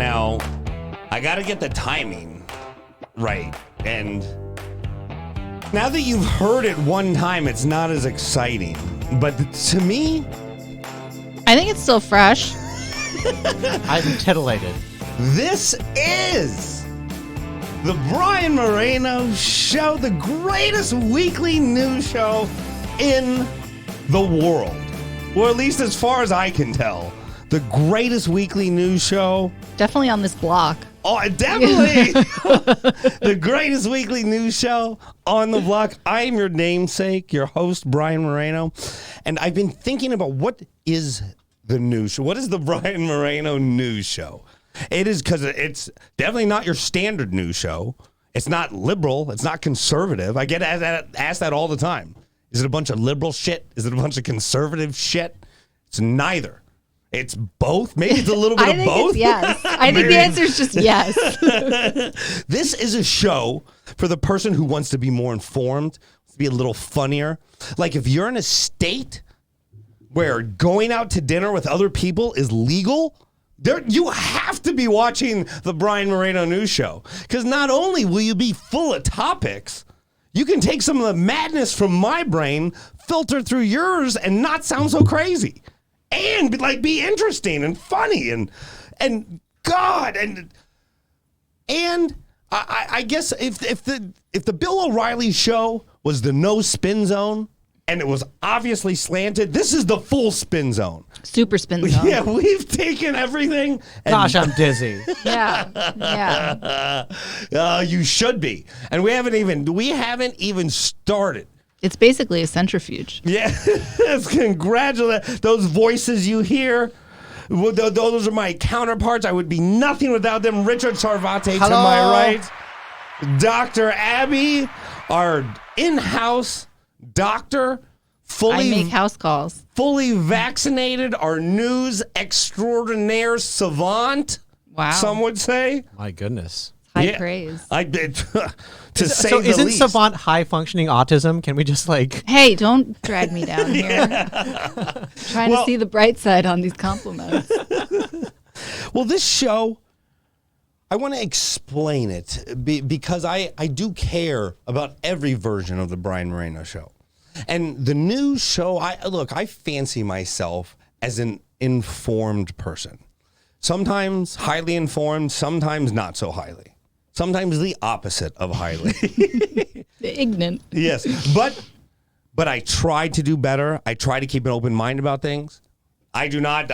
Now, I got to get the timing right. And now that you've heard it one time, it's not as exciting. But to me, I think it's still fresh. I'm titillated. This is the Brian Moreno Show, the greatest weekly news show in the world. Or at least as far as I can tell. The greatest weekly news show. Definitely on this block. Oh, definitely. The greatest weekly news show on the block. I am your namesake, your host, Brian Moreno. And I've been thinking about what is the news show? What is the Brian Moreno news show? It is because it's definitely not your standard news show. It's not liberal. It's not conservative. I get asked that all the time. Is it a bunch of liberal shit? Is it a bunch of conservative shit? It's neither. It's both. Maybe it's a little bit of both. Yes. I think the answer is just yes. This is a show for the person who wants to be more informed, to be a little funnier. Like if you're in a state where going out to dinner with other people is legal, you have to be watching the Brian Moreno News Show. Because not only will you be full of topics, you can take some of the madness from my brain, filter through yours, and not sound so crazy. And like be interesting and funny and God and I guess if the Bill O'Reilly show was the no spin zone and it was obviously slanted, this is the full spin zone. Super spin zone. Yeah, we've taken everything. Gosh, I'm dizzy. Yeah. You should be. And we haven't even started. It's basically a centrifuge. Yeah, congratulate those voices you hear. Those are my counterparts. I would be nothing without them. Richard Sarvate to my right. Dr. Abby, our in-house doctor, I make house calls. fully vaccinated, our news extraordinaire savant, Wow. some would say. My goodness. High praise. I did to say So the isn't least. savant high-functioning autism? Can we just like... Hey, don't drag me down here. Trying to see the bright side on these compliments. Well, this show, I want to explain it because I do care about every version of the Brian Moreno Show. And the news show, I fancy myself as an informed person. Sometimes highly informed, sometimes not so highly. Sometimes the opposite of highly. Ignorant. Yes, but I try to do better. I try to keep an open mind about things. I am not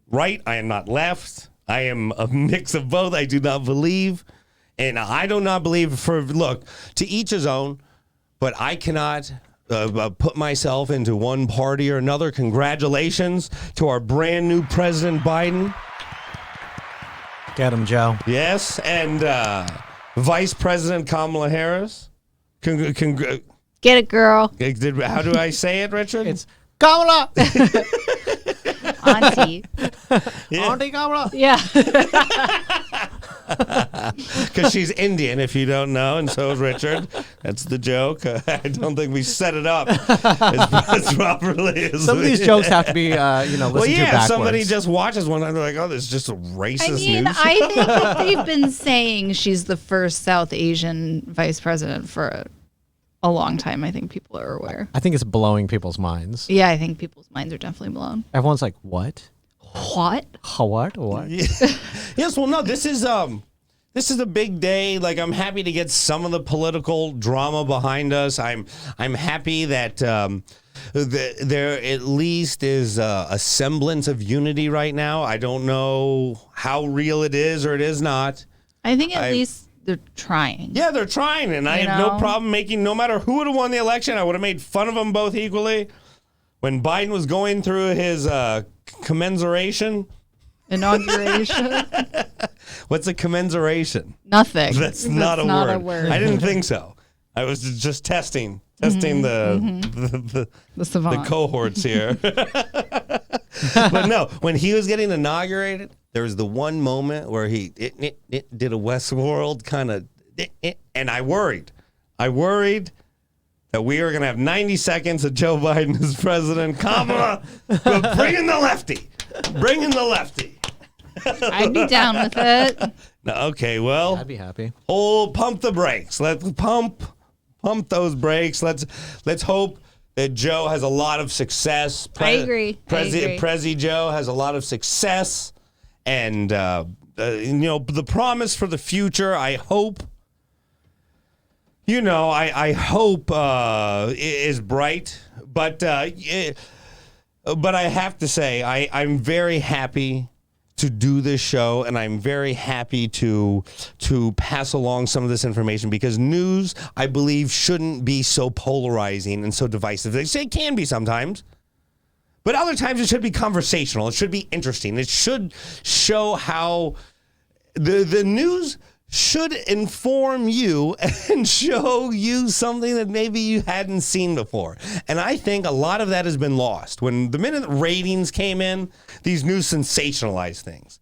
right. I am not left. I am a mix of both. I do not believe, and I do not believe look, to each his own, but I cannot put myself into one party or another. Congratulations to our brand new President Biden. Get him, Joe. Yes, and Vice President Kamala Harris. Get it, girl. How do I say it, Richard? It's Kamala! Auntie. Yeah. Auntie Kamala! Yeah. Because she's Indian, if you don't know, and so is Richard. That's the joke. I don't think we set it up as properly as Some of these jokes have to be, listened well, to yeah, backwards. somebody just watches one and they're like, oh, this is just a racist news. I think that they've been saying she's the first South Asian vice president for a long time. I think people are aware. I think it's blowing people's minds. Yeah, I think people's minds are definitely blown. Everyone's like, what? What? What? What? Yes, well, no, this is a big day. Like, I'm happy to get some of the political drama behind us. I'm happy that there at least is a semblance of unity right now. I don't know how real it is or it is not. I think at least they're trying. Yeah, they're trying, and I have no problem making, no matter who would have won the election, I would have made fun of them both equally. When Biden was going through his inauguration. What's a commensuration? Nothing. That's not a word. I didn't think so. I was just testing the cohorts here. But no, when he was getting inaugurated, there was the one moment where he did a Westworld kind of, and I worried that we are going to have 90 seconds of Joe Biden as president. Kamala, bring in the lefty. Bring in the lefty. I'd be down with it. No, okay, well, I'd be happy. pump the brakes. Let's pump those brakes. Let's hope that Joe has a lot of success. I agree. Prezi Joe has a lot of success, and the promise for the future. I hope. I hope is bright, but I have to say I'm very happy to do this show, and I'm very happy to pass along some of this information because news, I believe, shouldn't be so polarizing and so divisive. They say it can be sometimes, but other times it should be conversational. It should be interesting. It should show how the news should inform you and show you something that maybe you hadn't seen before. And I think a lot of that has been lost. When the minute ratings came in, these news sensationalized things.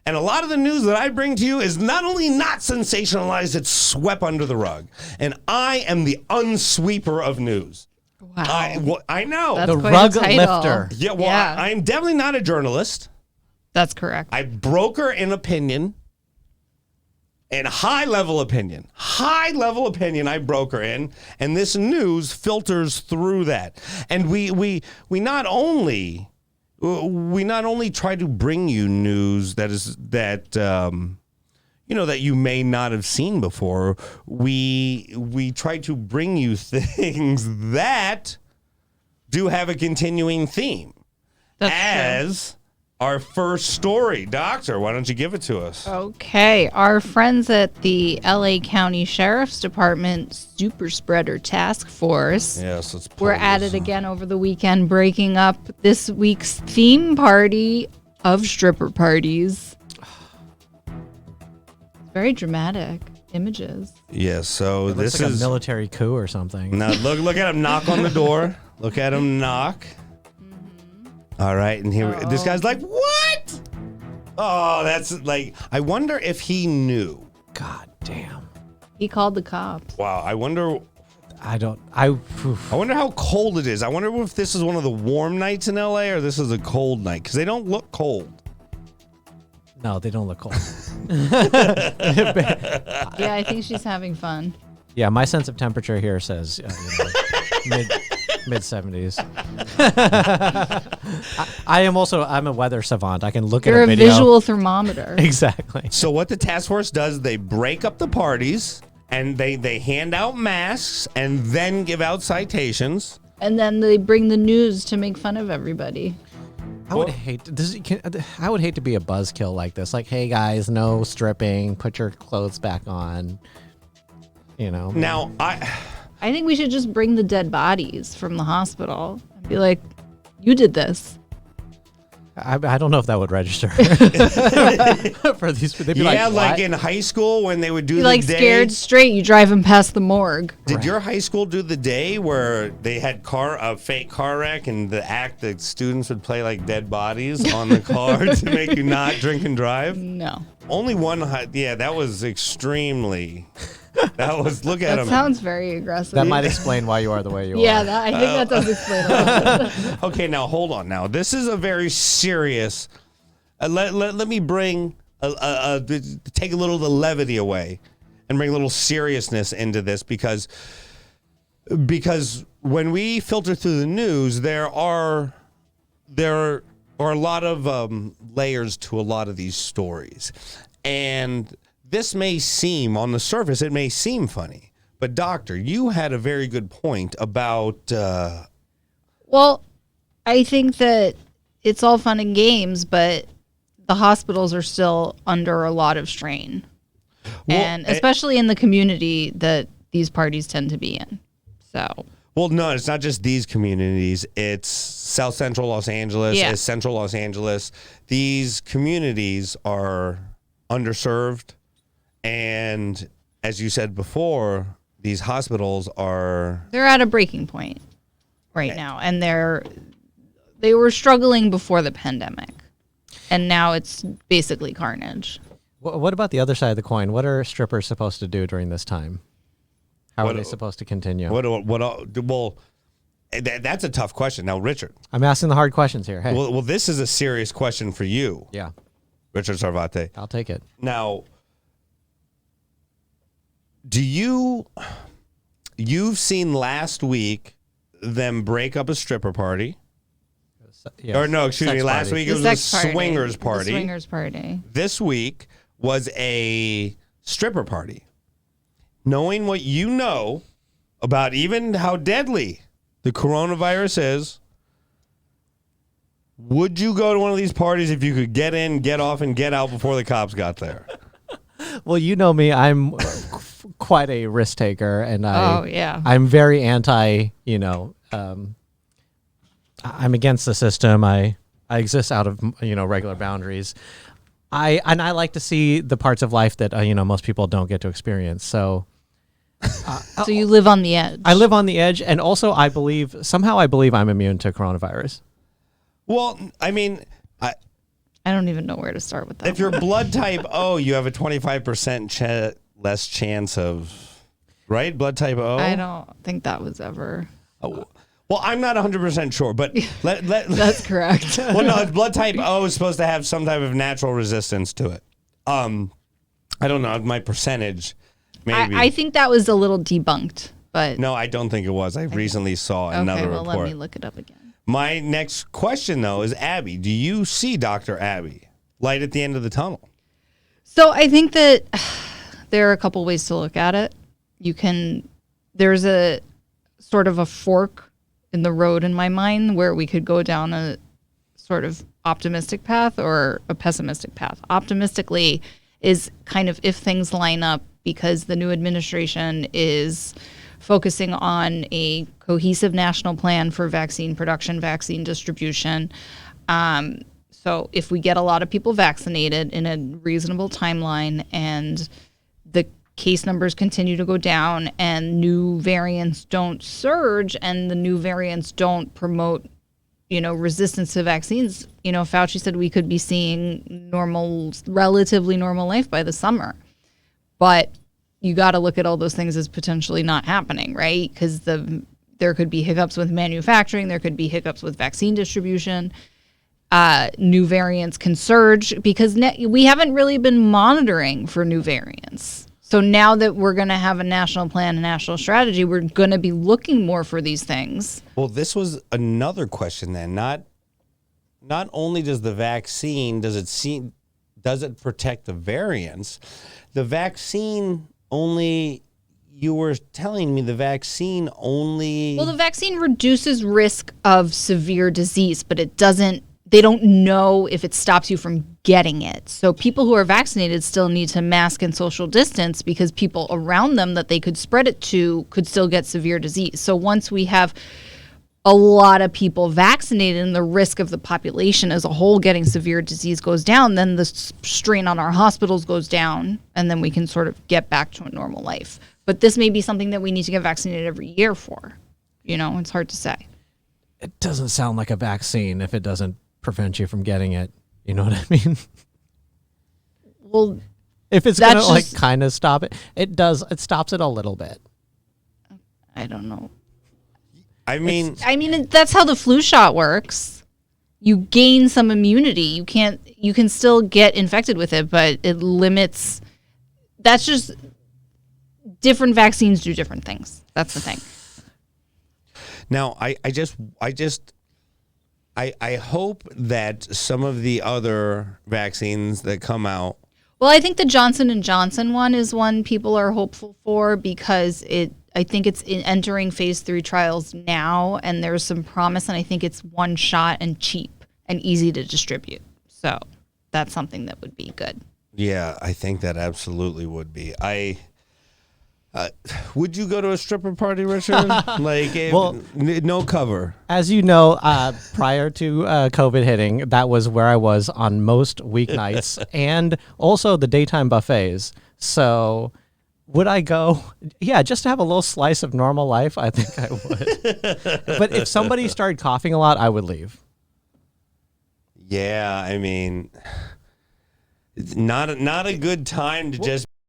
And a lot of the news that I bring to you is not only not sensationalized, it's swept under the rug. And I am the unsweeper of news. Wow. I know. That's The quite rug a title. lifter. Yeah, well, Yeah. I'm definitely not a journalist. That's correct. I broker an opinion. And high-level opinion, I broker in, and this news filters through that. And we not only try to bring you news that you may not have seen before. We try to bring you things that do have a continuing theme. That's true. Our first story. Doctor, why don't you give it to us? Okay. Our friends at the LA County Sheriff's Department Super Spreader Task Force Yes, let's pull were at this. it again over the weekend, breaking up this week's theme party of stripper parties. Very dramatic images. Yes, so It this looks like is a military coup or something. now look at him knock on the door. Look at him knock. All right, and here this guy's like, "What?" Oh, that's like I wonder if he knew. God damn. He called the cops. Wow, I wonder I wonder how cold it is. I wonder if this is one of the warm nights in LA or this is a cold night cuz they don't look cold. No, they don't look cold. Yeah, I think she's having fun. Yeah, my sense of temperature here says mid 70s. I'm a weather savant. I can look You're at a a video. visual thermometer. Exactly. So what the task force does, they break up the parties and they hand out masks and then give out citations. And then they bring the news to make fun of everybody. I would hate to be a buzzkill like this. Like, hey guys, no stripping. Put your clothes back on. Now, I think we should just bring the dead bodies from the hospital and be like, you did this. I don't know if that would register for these. They'd be yeah, like "What?" in high school when they would do You're the like day. scared straight. You drive them past the morgue. Did your high school do the day where they had a fake car wreck and the students would play like dead bodies on the car to make you not drink and drive? No. Only one. Yeah, that was extremely. That was look at That him. sounds very aggressive. That might explain why you are the way you Yeah, are. I think that does explain a lot. Okay, now hold on. Now this is a very serious. Let me bring take a little of the levity away, and bring a little seriousness into this because when we filter through the news, there are a lot of layers to a lot of these stories, and this may seem on the surface it may seem funny, but Doctor, you had a very good point about. Well, I think that it's all fun and games, but the hospitals are still under a lot of strain. And especially in the community that these parties tend to be in. So. Well, no, it's not just these communities. It's South Central Los Angeles. Yeah. It's Central Los Angeles. These communities are underserved. And as you said before, these hospitals are... They're at a breaking point right now. And they were struggling before the pandemic. And now it's basically carnage. What about the other side of the coin? What are strippers supposed to do during this time? How are they supposed to continue? Well, that's a tough question. Now, Richard. I'm asking the hard questions here. Hey. Well, this is a serious question for you. Yeah. Richard Sarvate. I'll take it. Now, you've seen last week them break up a stripper party. Yes. Or no, excuse me, last week it was a swingers party. The swingers party. This week was a stripper party. Knowing what you know about even how deadly the coronavirus is, would you go to one of these parties if you could get in, get off, and get out before the cops got there? Well, you know me. I'm quite a risk taker, and I'm very anti. I'm against the system. I exist out of regular boundaries. I like to see the parts of life that most people don't get to experience. So. So you live on the edge. I live on the edge, and also I believe I'm immune to coronavirus. Well, I mean, I don't even know where to start with that. If you're blood type O, you have a 25% less chance of, right? Blood type O? I don't think that was ever. Oh, well, I'm not 100% sure, but that's correct. Well, no, blood type O is supposed to have some type of natural resistance to it. I don't know, my percentage, maybe. I think that was a little debunked, but. No, I don't think it was. I recently saw another report. Let me look it up again. My next question, though, is Abby. Do you see Dr. Abby? Light at the end of the tunnel. So I think that there are a couple ways to look at it. There's a sort of a fork in the road in my mind where we could go down a sort of optimistic path or a pessimistic path. Optimistically is kind of if things line up because the new administration is focusing on a cohesive national plan for vaccine production, vaccine distribution. So if we get a lot of people vaccinated in a reasonable timeline and the case numbers continue to go down and new variants don't surge and the new variants don't promote, resistance to vaccines, Fauci said we could be seeing relatively normal life by the summer. But you got to look at all those things as potentially not happening, right? Because there could be hiccups with manufacturing, there could be hiccups with vaccine distribution. New variants can surge because we haven't really been monitoring for new variants. So now that we're going to have a national plan, a national strategy, we're going to be looking more for these things. Well, this was another question then. Not only does the vaccine, does it protect the variants? The vaccine only, you were telling me the vaccine only... Well, the vaccine reduces risk of severe disease, but they don't know if it stops you from getting it. So people who are vaccinated still need to mask and social distance because people around them that they could spread it to could still get severe disease. So once we have a lot of people vaccinated and the risk of the population as a whole getting severe disease goes down, then the strain on our hospitals goes down, and then we can sort of get back to a normal life. But this may be something that we need to get vaccinated every year for. It's hard to say. It doesn't sound like a vaccine if it doesn't prevent you from getting it. You know what I mean? Well, if it's going to kind of stop it, it does. It stops it a little bit. I don't know. I mean, that's how the flu shot works. You gain some immunity. You can still get infected with it, but it limits. That's just different vaccines do different things. That's the thing. Now, I hope that some of the other vaccines that come out. Well, I think the Johnson & Johnson one is one people are hopeful for because I think it's entering phase 3 trials now, and there's some promise, and I think it's one shot and cheap and easy to distribute. So that's something that would be good. Yeah, I think that absolutely would be. Would you go to a stripper party, Richard? No cover. As you know, prior to COVID hitting, that was where I was on most weeknights and also the daytime buffets. So would I go? Yeah, just to have a little slice of normal life, I think I would. But if somebody started coughing a lot, I would leave. Yeah, I mean, it's not a good time to just